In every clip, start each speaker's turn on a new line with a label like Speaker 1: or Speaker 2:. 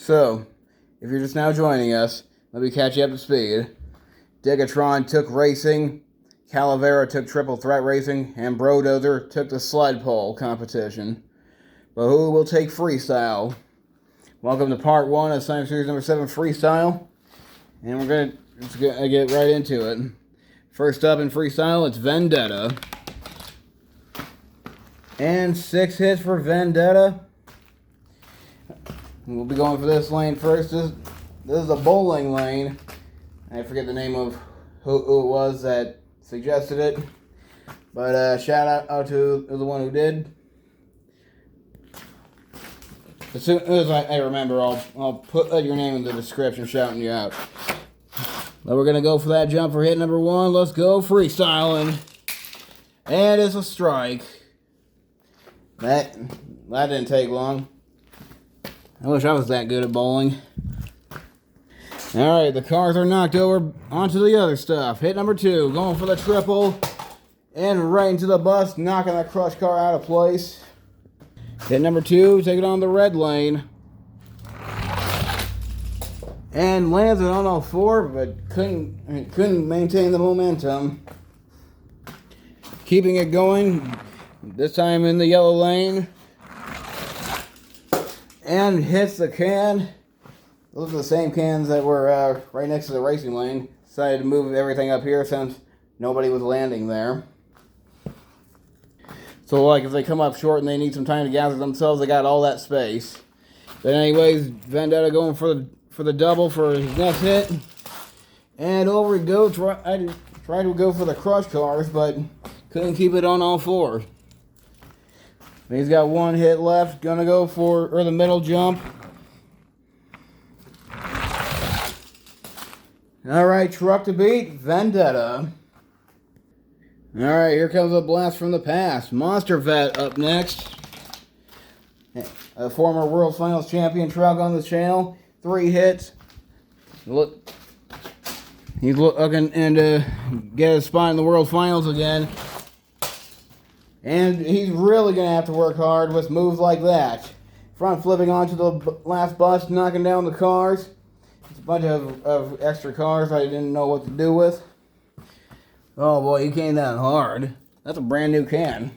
Speaker 1: So, if you're just now joining us, let me catch you up to speed. Degatron took racing, Calavera took triple threat racing, and Brodozer took the sled pull competition. But who will take freestyle? Welcome to part 1 of Science Series number 7 freestyle. And we're gonna get right into it. First up in freestyle, it's Vendetta. And 6 hits for Vendetta. We'll be going for this lane first. This is a bowling lane. I forget the name of who it was that suggested it. But shout out to the one who did. As soon as I remember, I'll put your name in the description shouting you out. But we're going to go for that jump for hit number 1. Let's go freestyling. And it's a strike. That didn't take long. I wish I was that good at bowling. Alright, the cars are knocked over onto the other stuff. Hit number 2, going for the triple. And right into the bus, knocking that crush car out of place. Hit number 2, take it on the red lane. And lands it on all 4, but couldn't maintain the momentum. Keeping it going, this time in the yellow lane. And hits the can. Those are the same cans that were right next to the racing lane. Decided to move everything up here since nobody was landing there. So like if they come up short and they need some time to gather themselves, they got all that space. But anyways, Vendetta going for the double for his next hit. And over he goes. I tried to go for the crush cars, but couldn't keep it on all 4. He's got 1 hit left. Gonna go for the middle jump. Alright, truck to beat. Vendetta. Alright, here comes a blast from the past. Monster Vet up next. A former World Finals champion truck on the channel. 3 hits. He's looking to get a spot in the World Finals again. And he's really going to have to work hard with moves like that. Front flipping onto the last bus, knocking down the cars. It's a bunch of extra cars I didn't know what to do with. Oh boy, he came down hard. That's a brand new can.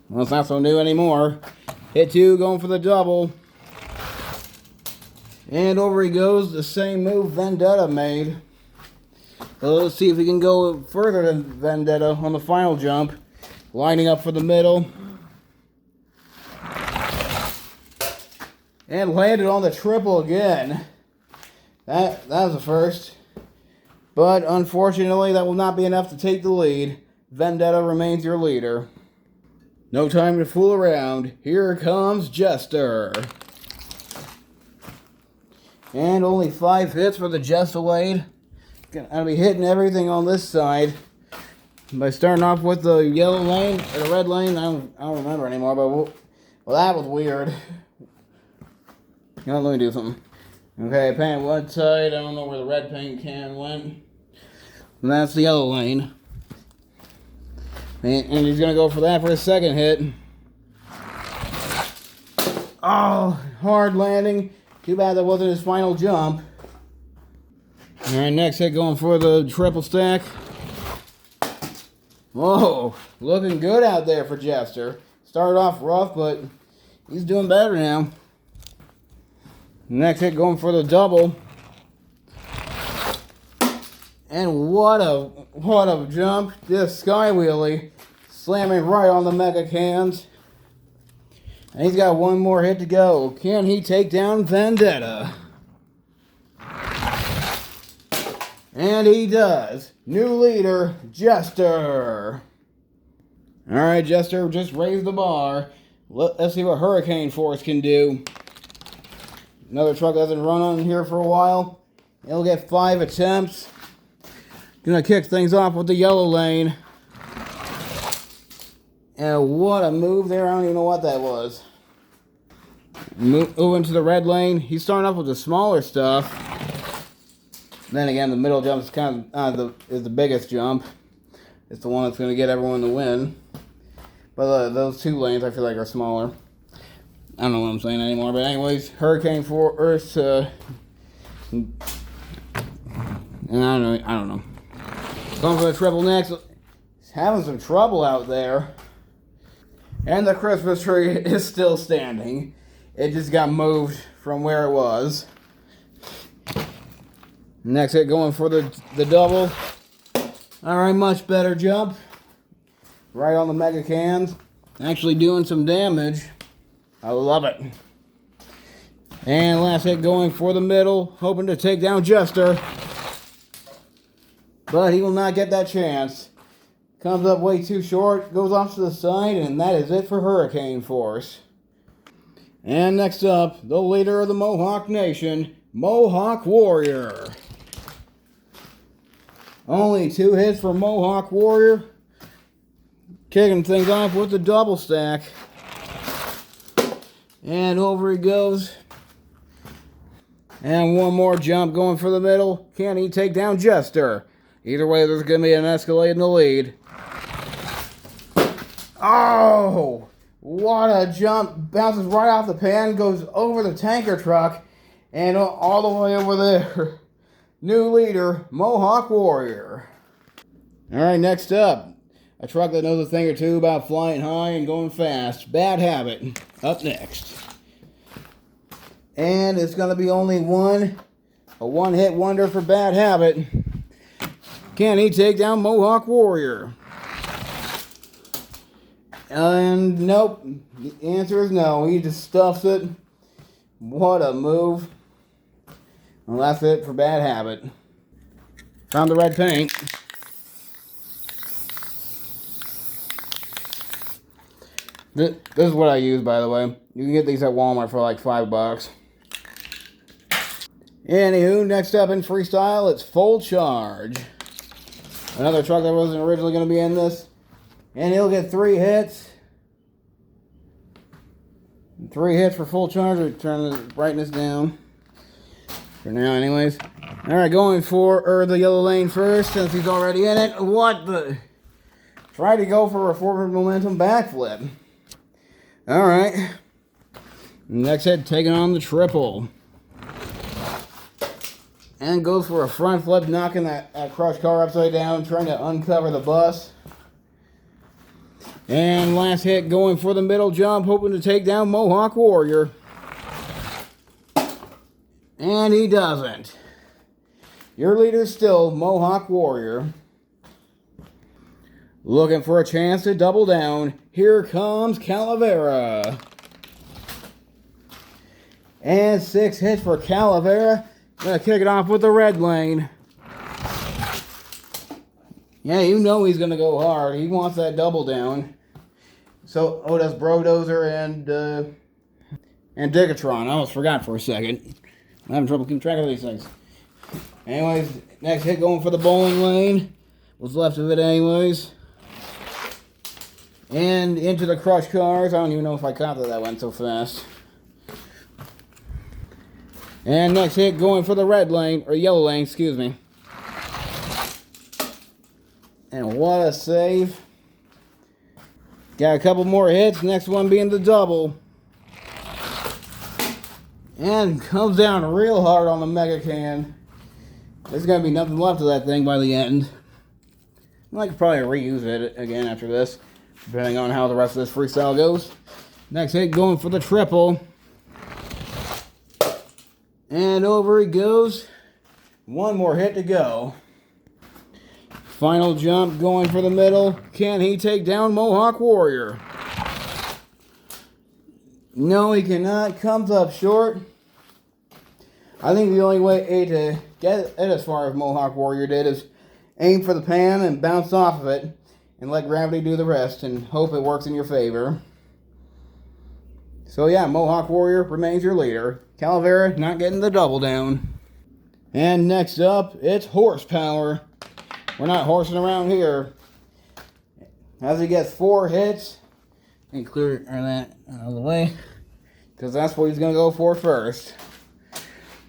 Speaker 1: Well, it's not so new anymore. Hit 2, going for the double. And over he goes, the same move Vendetta made. So let's see if we can go further than Vendetta on the final jump. Lining up for the middle. And landed on the triple again. That was a first. But unfortunately, that will not be enough to take the lead. Vendetta remains your leader. No time to fool around. Here comes Jester. And only 5 hits for the Jester. Gonna be hitting everything on this side. By starting off with the yellow lane, or the red lane, I don't remember anymore, but well, that was weird. Let me do something. Okay, paint one side, I don't know where the red paint can went. And that's the yellow lane. And he's gonna go for that for his second hit. Oh, hard landing. Too bad that wasn't his final jump. Alright, next hit going for the triple stack. Whoa, looking good out there for Jester. Started off rough, but he's doing better now. Next hit going for the double. And what a jump. This sky wheelie slamming right on the mega cans. And he's got 1 more hit to go. Can he take down Vendetta? And he does. New leader, Jester. Alright, Jester, just raise the bar. Let's see what Hurricane Force can do. Another truck that hasn't run on here for a while. He'll get 5 attempts. Gonna kick things off with the yellow lane. And what a move there. I don't even know what that was. Moving to the red lane. He's starting off with the smaller stuff. Then again, the middle jump is kind of is the biggest jump. It's the one that's going to get everyone to win. But those 2 lanes I feel like are smaller. I don't know what I'm saying anymore, but anyways, Hurricane Force, and I don't know. Going for the triple next. He's having some trouble out there. And the Christmas tree is still standing. It just got moved from where it was. Next hit going for the double. Alright, much better jump. Right on the mega cans. Actually doing some damage. I love it. And last hit going for the middle. Hoping to take down Jester. But he will not get that chance. Comes up way too short. Goes off to the side. And that is it for Hurricane Force. And next up, the leader of the Mohawk Nation, Mohawk Warrior. Only 2 hits for Mohawk Warrior. Kicking things off with the double stack. And over he goes. And one more jump going for the middle. Can he take down Jester? Either way, there's going to be an escalade in the lead. Oh! What a jump. Bounces right off the pan. Goes over the tanker truck. And all the way over there. New leader, Mohawk Warrior. Alright, next up. A truck that knows a thing or two about flying high and going fast. Bad Habit. Up next. And it's going to be only a one-hit wonder for Bad Habit. Can he take down Mohawk Warrior? And nope. The answer is no. He just stuffs it. What a move. Well, that's it for Bad Habit. Found the red paint. This is what I use, by the way. You can get these at Walmart for like $5. Anywho, next up in Freestyle, it's Full Charge. Another truck that wasn't originally going to be in this. And he'll get 3 hits. 3 hits for Full Charge. We're turning the brightness down. For now, anyways. Alright, going for the yellow lane first, since he's already in it. What the? Try to go for a forward momentum backflip. Alright. Next hit, taking on the triple. And goes for a front flip, knocking that crushed car upside down, trying to uncover the bus. And last hit, going for the middle jump, hoping to take down Mohawk Warrior. And he doesn't. Your leader's still Mohawk Warrior. Looking for a chance to double down. Here comes Calavera. And 6 hits for Calavera. Gonna kick it off with the red lane. Yeah, you know he's gonna go hard. He wants that double down. So, does Brodozer and Digatron. I almost forgot for a second. I'm having trouble keeping track of these things. Anyways, next hit going for the bowling lane. What's left of it anyways. And into the crushed cars. I don't even know if I caught that went so fast. And next hit going for the red lane, or yellow lane, excuse me. And what a save. Got a couple more hits, next one being the double. And comes down real hard on the mega can. There's going to be nothing left of that thing by the end. I could probably reuse it again after this, depending on how the rest of this freestyle goes. Next hit going for the triple. And over he goes. One more hit to go. Final jump going for the middle. Can he take down Mohawk Warrior? No, he cannot. Comes up short. I think the only way to get it as far as Mohawk Warrior did is aim for the pan and bounce off of it and let gravity do the rest and hope it works in your favor. So yeah, Mohawk Warrior remains your leader. Calavera not getting the double down. And next up, it's Horsepower. We're not horsing around here. As he gets 4 hits, and clear that out of the way, because that's what he's going to go for first.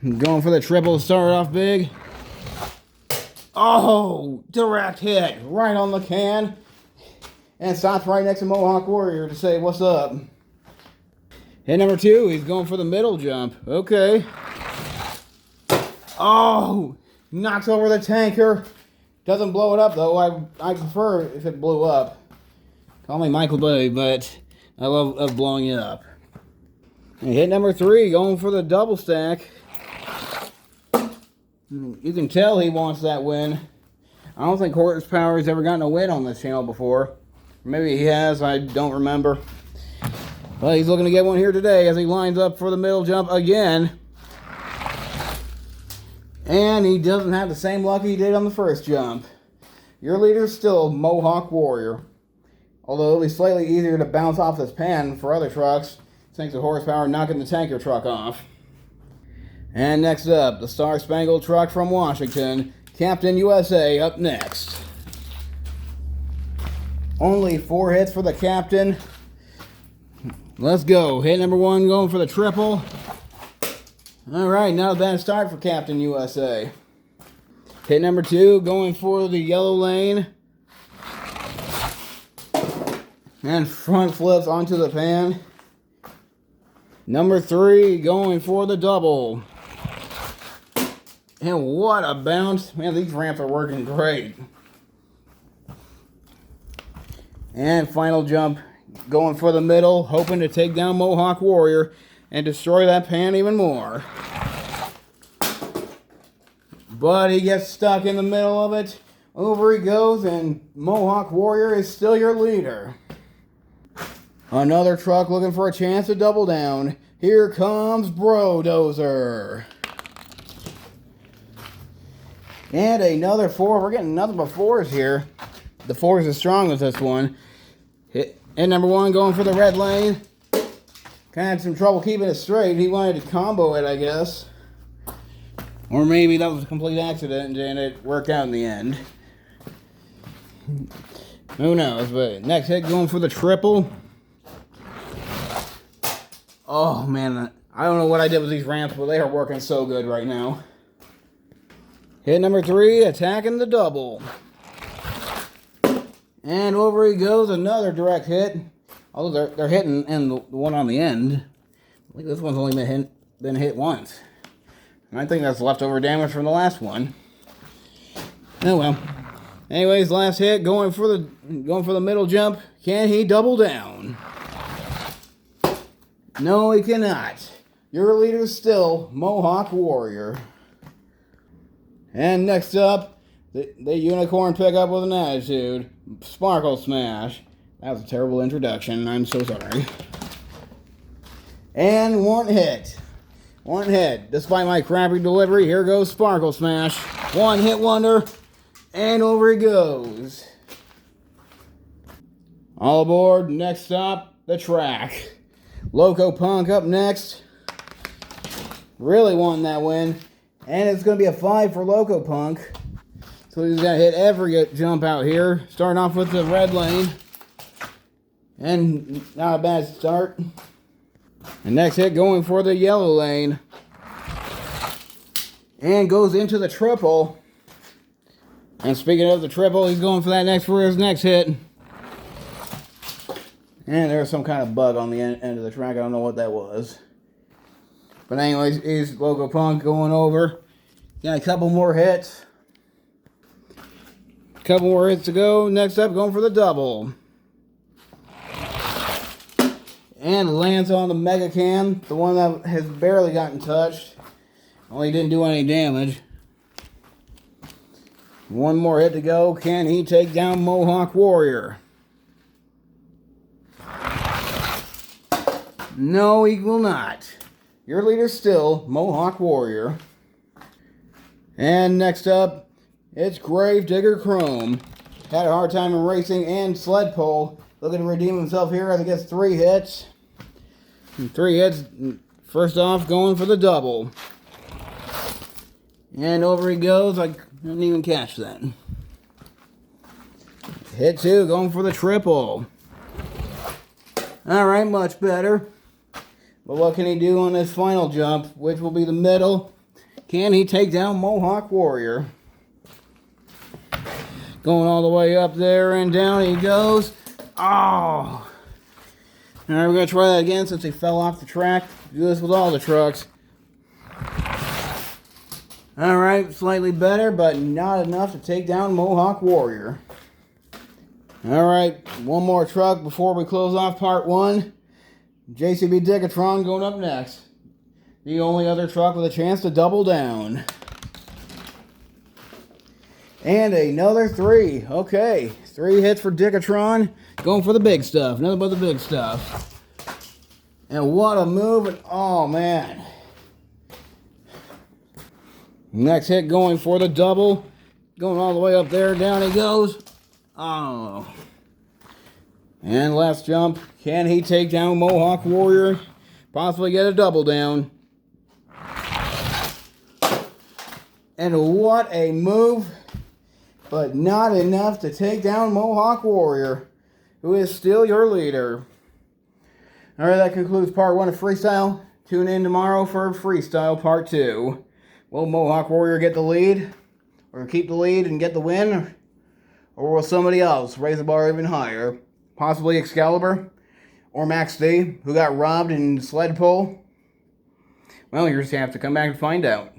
Speaker 1: Going for the triple to start off big. Oh, direct hit right on the can. And stops right next to Mohawk Warrior to say, what's up? Hit number 2, he's going for the middle jump. Okay. Oh, knocks over the tanker. Doesn't blow it up though. I prefer if it blew up. Call me Michael Bay, but I love blowing it up. And hit number 3, going for the double stack. You can tell he wants that win. I don't think Horsepower has ever gotten a win on this channel before. Maybe he has, I don't remember. But he's looking to get one here today as he lines up for the middle jump again. And he doesn't have the same luck he did on the first jump. Your leader is still Mohawk Warrior. Although it'll be slightly easier to bounce off this pan for other trucks, thanks to Horsepower knocking the tanker truck off. And next up, the Star Spangled Truck from Washington, Captain USA up next. Only 4 hits for the Captain. Let's go. Hit number 1 going for the triple. Alright, not a bad start for Captain USA. Hit number 2 going for the yellow lane. And front flips onto the pan. Number 3 going for the double. And what a bounce. Man, these ramps are working great. And final jump going for the middle, hoping to take down Mohawk Warrior and destroy that pan even more. But he gets stuck in the middle of it. Over he goes, and Mohawk Warrior is still your leader. Another truck looking for a chance to double down. Here comes Brodozer. And another 4. We're getting nothing but 4s here. The 4 is as strong as this one. Hit number 1 going for the red lane. Kind of had some trouble keeping it straight. He wanted to combo it, I guess. Or maybe that was a complete accident and it worked out in the end. Who knows, but next hit going for the triple. Oh man, I don't know what I did with these ramps, but they are working so good right now. Hit number 3, attacking the double. And over he goes, another direct hit. Although they're hitting and the one on the end. I think this one's only been hit once. And I think that's leftover damage from the last one. Oh well. Anyways, last hit going for the middle jump. Can he double down? No, he cannot. Your leader is still Mohawk Warrior. And next up, the unicorn pickup with an attitude. Sparkle Smash. That was a terrible introduction. I'm so sorry. And one hit. One hit. Despite my crappy delivery, here goes Sparkle Smash. One hit wonder. And over he goes. All aboard. Next stop, the track. Loco Punk up next. Really wanting that win. And it's going to be a 5 for Loco Punk. So he's going to hit every jump out here. Starting off with the red lane. And not a bad start. And next hit going for the yellow lane. And goes into the triple. And speaking of the triple, he's going for that next for his next hit. And there's some kind of bug on the end of the track. I don't know what that was. But anyways, he's Loco Punk going over. Got a couple more hits. Couple more hits to go. Next up, going for the double. And lands on the Mega Can, the one that has barely gotten touched. Only didn't do any damage. One more hit to go. Can he take down Mohawk Warrior? No, he will not. Your leader's still Mohawk Warrior. And next up, it's Gravedigger Chrome. Had a hard time in racing and sled pull. Looking to redeem himself here as he gets 3 hits. And 3 hits. First off, going for the double. And over he goes. I didn't even catch that. Hit 2, going for the triple. Alright, much better. But what can he do on this final jump, which will be the middle? Can he take down Mohawk Warrior? Going all the way up there and down he goes. Oh! Alright, we're going to try that again since he fell off the track. Do this with all the trucks. Alright, slightly better, but not enough to take down Mohawk Warrior. Alright, one more truck before we close off part 1. JCB Digatron going up next. The only other truck with a chance to double down. And another 3. Okay, 3 hits for Digatron. Going for the big stuff. Nothing but the big stuff. And what a move. And, oh, man. Next hit going for the double. Going all the way up there. Down he goes. Oh. And last jump. Can he take down Mohawk Warrior? Possibly get a double down. And what a move. But not enough to take down Mohawk Warrior, who is still your leader. Alright, that concludes part 1 of Freestyle. Tune in tomorrow for Freestyle part 2. Will Mohawk Warrior get the lead? Or keep the lead and get the win? Or will somebody else raise the bar even higher? Possibly Excalibur? Or Max D, who got robbed in sled pull? Well, you're just going to have to come back and find out.